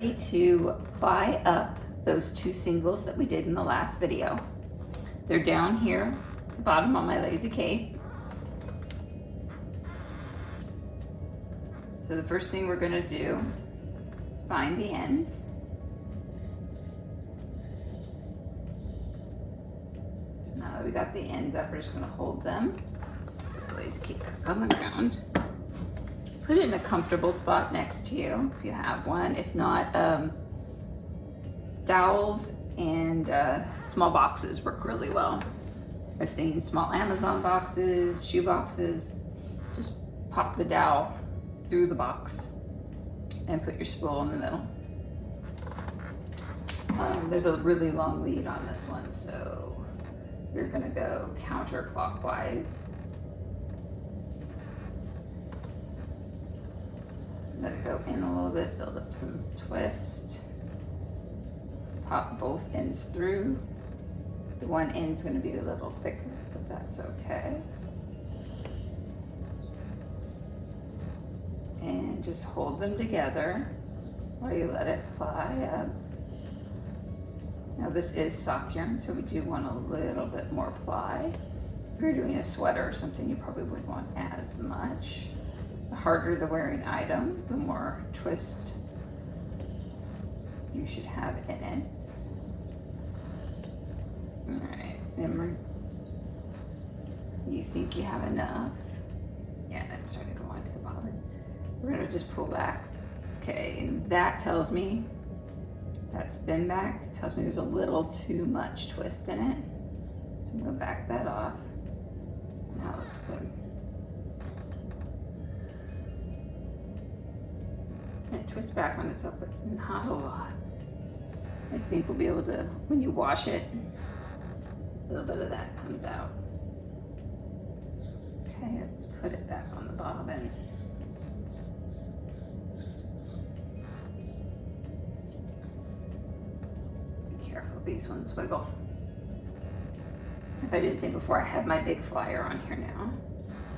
To ply up those two singles that we did in the last video. They're down here at the bottom on my lazy K. So the first thing we're going to do is find the ends. So now that we got the ends up, we're just going to hold them. Put the lazy K back on the ground. Put it in a comfortable spot next to you if you have one. If not, dowels and small boxes work really well. I've seen small Amazon boxes, shoe boxes. Just pop the dowel through the box and put your spool in the middle. There's a really long lead on this one, so you're gonna go counterclockwise. Let it go in a little bit, build up some twist. Pop both ends through. The one end's gonna be a little thicker, but that's okay. And just hold them together while you let it ply up. Now this is sock yarn, so we do want a little bit more ply. If you're doing a sweater or something, you probably wouldn't want as much. The harder the wearing item, the more twist you should have in it. All right, remember, you think you have enough? Yeah, that's starting to go onto the bobbin. We're gonna just pull back. Okay, and that tells me, that spin back tells me there's a little too much twist in it. So I'm gonna back that off. Now it looks good. And twist back when it's up, it's not a lot. I think we'll be able to, when you wash it, a little bit of that comes out. Okay, let's put it back on the bobbin. Be careful, these ones wiggle. If I didn't say before, I have my big flyer on here now.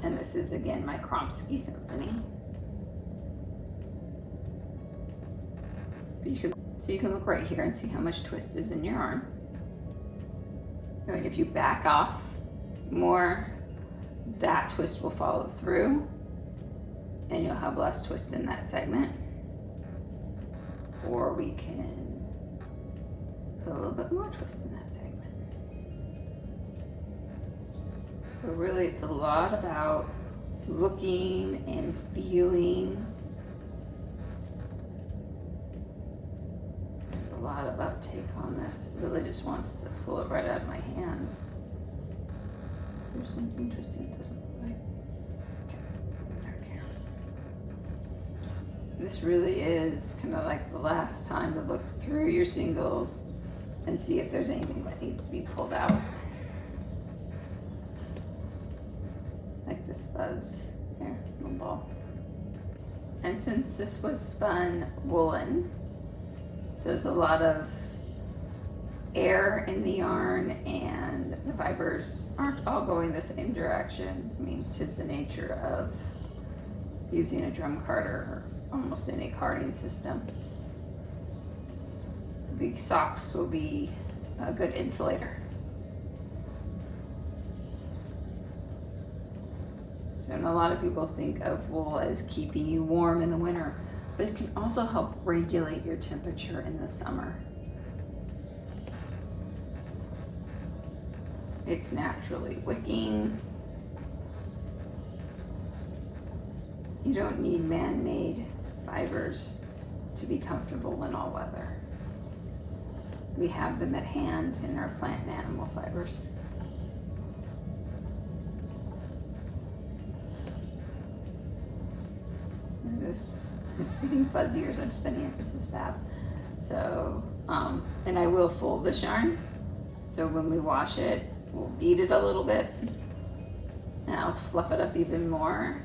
And this is again my Kromsky Symphony. So you can look right here and see how much twist is in your arm. And if you back off more, that twist will follow through and you'll have less twist in that segment. Or we can put a little bit more twist in that segment. So really it's a lot about looking and feeling. A lot of uptake on this. It really just wants to pull it right out of my hands. There's something interesting it doesn't look like. Okay. This really is kind of like the last time to look through your singles and see if there's anything that needs to be pulled out. Like this fuzz here, little ball. And since this was spun woolen, so there's a lot of air in the yarn and the fibers aren't all going the same direction. I mean, 'tis the nature of using a drum carder or almost any carding system. The socks will be a good insulator. So and a lot of people think of wool as keeping you warm in the winter, but it can also help regulate your temperature in the summer. It's naturally wicking. You don't need man-made fibers to be comfortable in all weather. We have them at hand in our plant and animal fibers. And this is getting fuzzier as I'm spinning it. This is fab. So, and I will fold this yarn. So when we wash it, we'll beat it a little bit. And I'll fluff it up even more.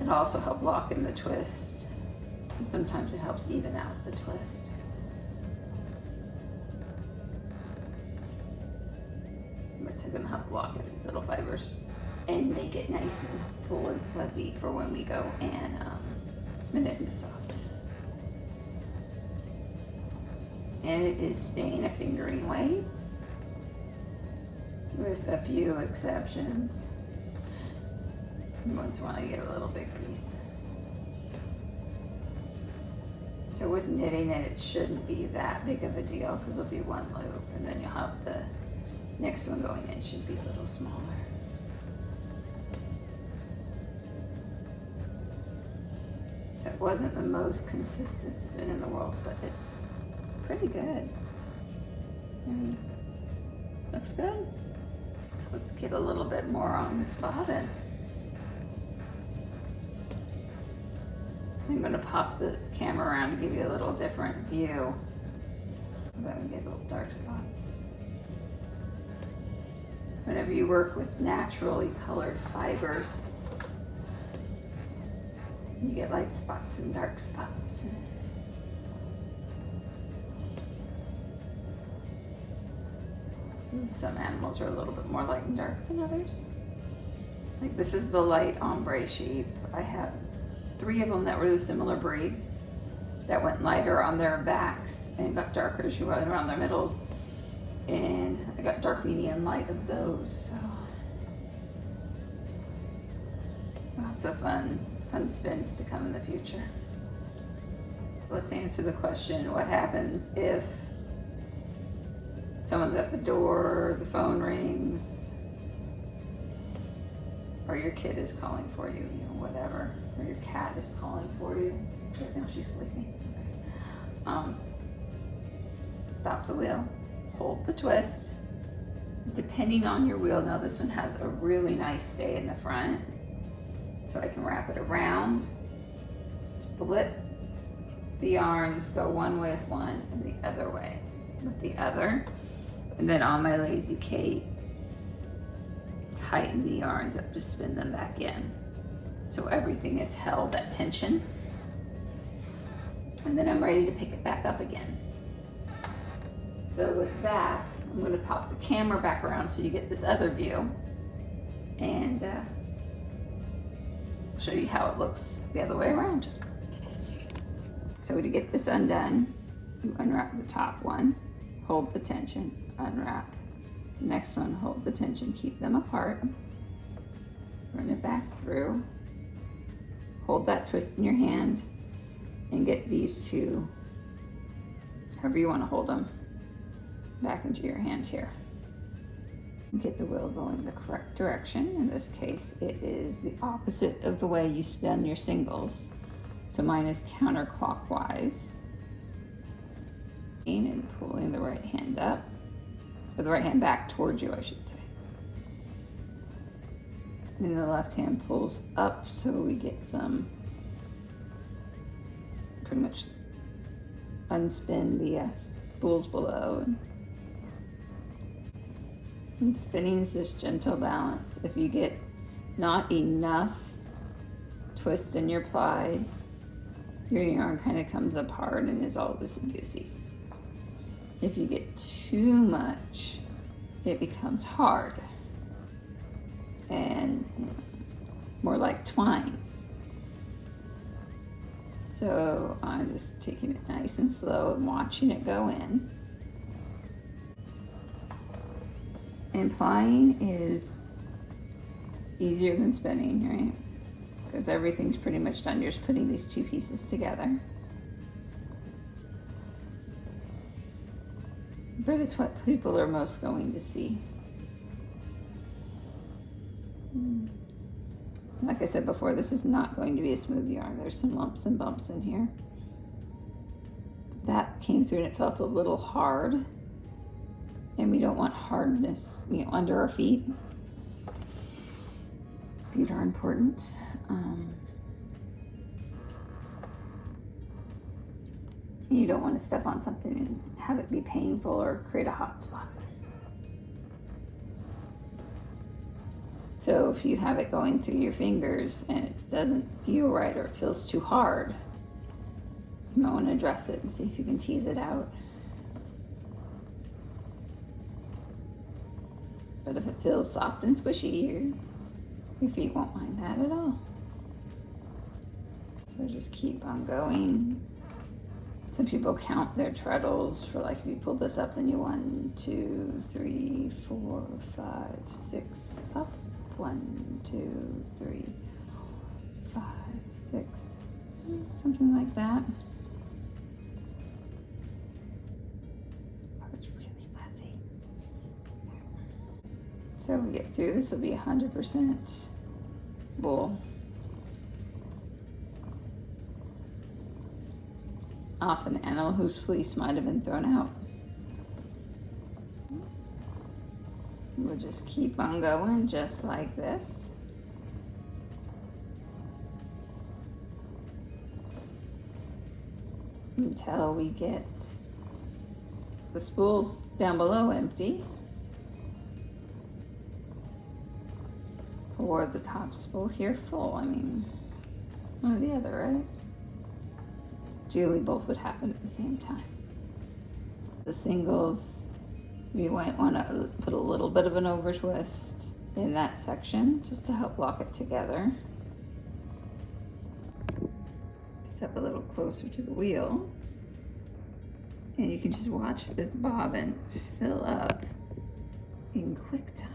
It'll also help lock in the twist. And sometimes it helps even out the twist. It's gonna help lock in these little fibers and make it nice and full and fuzzy for when we go and spin it into socks. And it is staying a fingering weight, with a few exceptions. You always want to get a little big piece. So with knitting it shouldn't be that big of a deal because it'll be one loop, and then you'll have the next one going in should be a little smaller. So it wasn't the most consistent spin in the world, but it's pretty good. I mean, looks good. So let's get a little bit more on this bobbin. I'm going to pop the camera around and give you a little different view. Then we get little dark spots. Whenever you work with naturally colored fibers, you get light spots and dark spots. Some animals are a little bit more light and dark than others. Like this is the light ombre sheep. I have 3 of them that were the similar breeds that went lighter on their backs and got darker as you went around their middles. And I got dark, medium, light of those. So lots of fun spins to come in the future. Let's answer the question, what happens if someone's at the door, the phone rings, or your kid is calling for you, whatever, or your cat is calling for you. Right now she's sleeping. Stop the wheel, hold the twist. Depending on your wheel, now this one has a really nice stay in the front, so I can wrap it around, split the yarns, go one way with one and the other way with the other, and then on my lazy Kate, tighten the yarns up to spin them back in. So everything is held at tension. And then I'm ready to pick it back up again. So with that, I'm going to pop the camera back around so you get this other view. And show you how it looks the other way around. So to get this undone, you unwrap the top one, hold the tension, unwrap. Next one, hold the tension, keep them apart. Run it back through. Hold that twist in your hand and get these two, however you want to hold them, back into your hand here. Get the wheel going the correct direction. In this case, it is the opposite of the way you spin your singles. So mine is counterclockwise. And pulling the right hand up, or the right hand back towards you, I should say. And the left hand pulls up so we get some, pretty much unspin the spools below. And spinning is this gentle balance. If you get not enough twist in your ply, your yarn kind of comes apart and is all loosey-goosey. If you get too much, it becomes hard and more like twine. So I'm just taking it nice and slow and watching it go in. And plying is easier than spinning, right? Because everything's pretty much done. You're just putting these two pieces together. But it's what people are most going to see. Like I said before, this is not going to be a smooth yarn. There's some lumps and bumps in here. That came through and it felt a little hard. And we don't want hardness, under our feet. Feet are important. You don't want to step on something and have it be painful or create a hot spot. So if you have it going through your fingers and it doesn't feel right or it feels too hard, you might want to address it and see if you can tease it out. But if it feels soft and squishy, your feet won't mind that at all. So just keep on going. Some people count their treadles for, like, if you pull this up, then you 1, 2, 3, 4, 5, 6 up. 1, 2, 3, 5, 6, something like that. Oh, it's really fuzzy. So we get through, this will be 100% wool. Off an animal whose fleece might have been thrown out. We'll just keep on going just like this. Until we get the spools down below empty. Or the top spool here full. I mean, one or the other, right? Ideally, both would happen at the same time. The singles, you might want to put a little bit of an over twist in that section just to help lock it together. Step a little closer to the wheel, and you can just watch this bobbin fill up in quick time.